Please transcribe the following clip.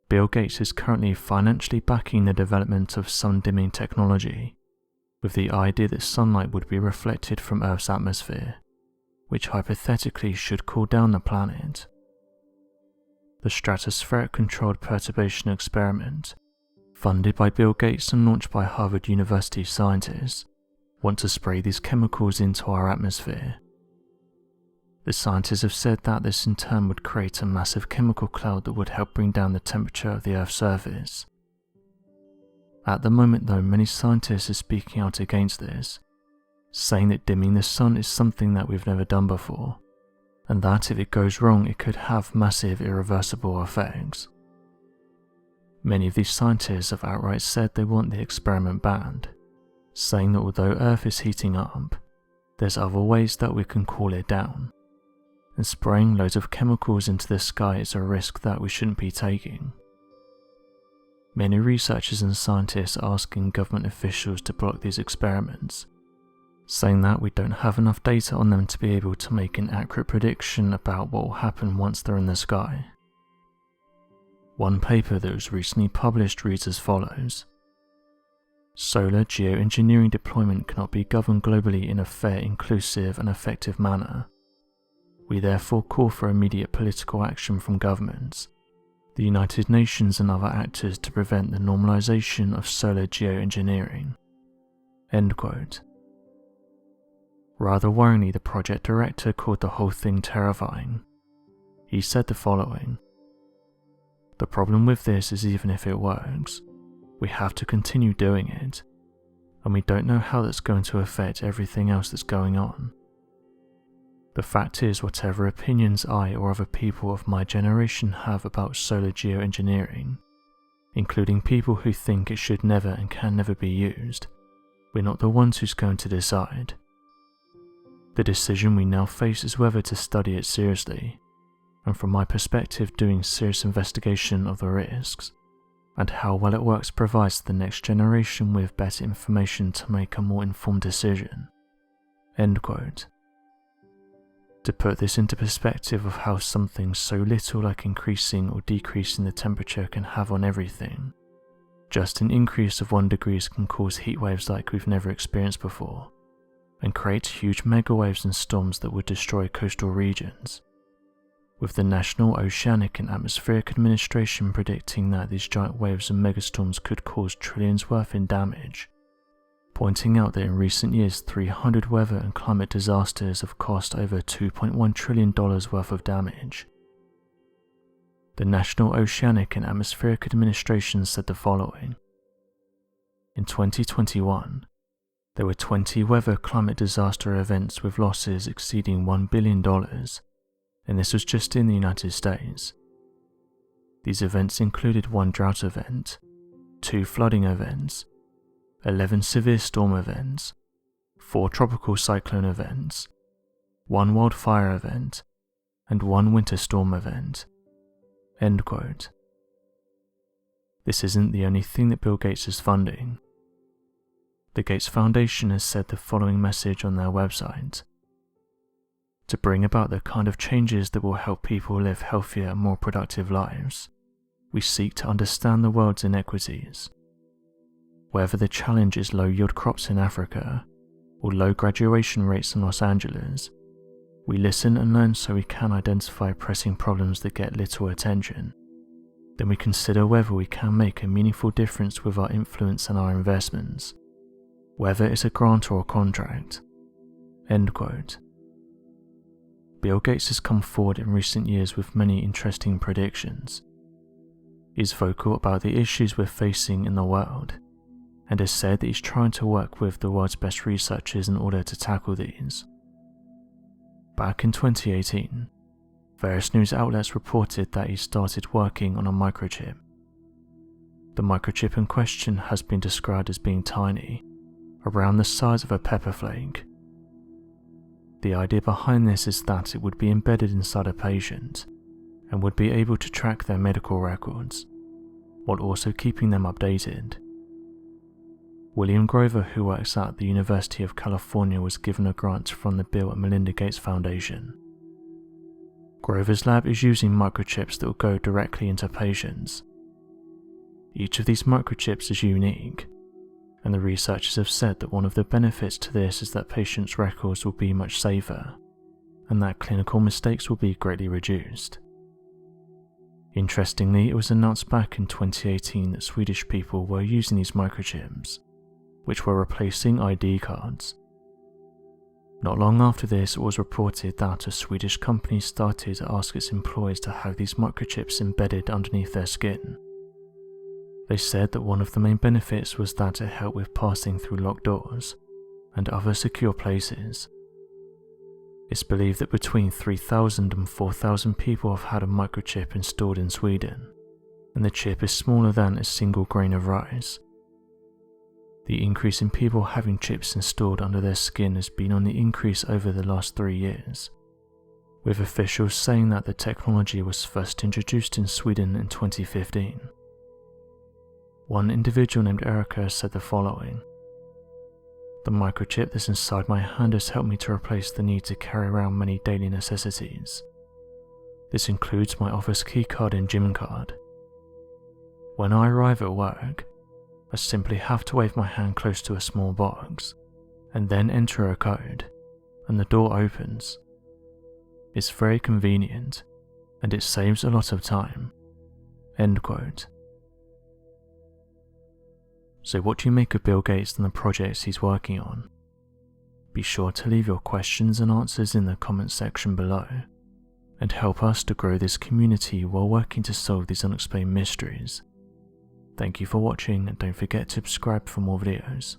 Bill Gates is currently financially backing the development of sun dimming technology, with the idea that sunlight would be reflected from Earth's atmosphere, which hypothetically should cool down the planet. The Stratospheric controlled perturbation experiment, funded by Bill Gates and launched by Harvard University scientists, want to spray these chemicals into our atmosphere. The scientists have said that this in turn would create a massive chemical cloud that would help bring down the temperature of the Earth's surface. At the moment though, many scientists are speaking out against this, saying that dimming the sun is something that we've never done before, and that if it goes wrong it could have massive irreversible effects. Many of these scientists have outright said they want the experiment banned, saying that although Earth is heating up, there's other ways that we can cool it down, and spraying loads of chemicals into the sky is a risk that we shouldn't be taking. Many researchers and scientists are asking government officials to block these experiments, saying that we don't have enough data on them to be able to make an accurate prediction about what will happen once they're in the sky. One paper that was recently published reads as follows: solar geoengineering deployment cannot be governed globally in a fair, inclusive and effective manner. We therefore call for immediate political action from governments, the United Nations and other actors to prevent the normalization of solar geoengineering. End quote. Rather worryingly, the project director called the whole thing terrifying. He said the following: the problem with this is even if it works, we have to continue doing it, and we don't know how that's going to affect everything else that's going on. The fact is, whatever opinions I or other people of my generation have about solar geoengineering, including people who think it should never and can never be used, we're not the ones who's going to decide. The decision we now face is whether to study it seriously, and from my perspective doing serious investigation of the risks, and how well it works provides the next generation with better information to make a more informed decision. End quote. To put this into perspective of how something so little like increasing or decreasing the temperature can have on everything, just an increase of 1 degree can cause heat waves like we've never experienced before, and create huge megawaves and storms that would destroy coastal regions, with the National Oceanic and Atmospheric Administration predicting that these giant waves and megastorms could cause trillions worth in damage, pointing out that in recent years 300 weather and climate disasters have cost over $2.1 trillion worth of damage. The National Oceanic and Atmospheric Administration said the following: in 2021, there were 20 weather climate disaster events with losses exceeding $1 billion, and this was just in the United States. These events included 1 drought event, 2 flooding events, 11 severe storm events, 4 tropical cyclone events, 1 wildfire event, and 1 winter storm event. End quote. This isn't the only thing that Bill Gates is funding. The Gates Foundation has said the following message on their website: to bring about the kind of changes that will help people live healthier and more productive lives, we seek to understand the world's inequities. Whether the challenge is low-yield crops in Africa or low graduation rates in Los Angeles, we listen and learn so we can identify pressing problems that get little attention. Then we consider whether we can make a meaningful difference with our influence and our investments, whether it's a grant or a contract. End quote. Bill Gates has come forward in recent years with many interesting predictions. He's vocal about the issues we're facing in the world, and has said that he's trying to work with the world's best researchers in order to tackle these. Back in 2018, various news outlets reported that he started working on a microchip. The microchip in question has been described as being tiny, around the size of a pepper flake. The idea behind this is that it would be embedded inside a patient and would be able to track their medical records, while also keeping them updated. William Grover, who works at the University of California, was given a grant from the Bill and Melinda Gates Foundation. Grover's lab is using microchips that will go directly into patients, Each of these microchips is unique, and the researchers have said that one of the benefits to this is that patients' records will be much safer, and that clinical mistakes will be greatly reduced. Interestingly, it was announced back in 2018 that Swedish people were using these microchips, which were replacing ID cards. Not long after this, it was reported that a Swedish company started to ask its employees to have these microchips embedded underneath their skin. They said that one of the main benefits was that it helped with passing through locked doors and other secure places. It's believed that between 3,000 and 4,000 people have had a microchip installed in Sweden, and the chip is smaller than a single grain of rice. The increase in people having chips installed under their skin has been on the increase over the last 3 years, with officials saying that the technology was first introduced in Sweden in 2015. One individual named Erica said the following: "The microchip that's inside my hand has helped me to replace the need to carry around many daily necessities. This includes my office keycard and gym card. When I arrive at work, I simply have to wave my hand close to a small box, and then enter a code, and the door opens. It's very convenient, and it saves a lot of time." End quote. So what do you make of Bill Gates and the projects he's working on? Be sure to leave your questions and answers in the comment section below, and help us to grow this community while working to solve these unexplained mysteries. Thank you for watching, and don't forget to subscribe for more videos.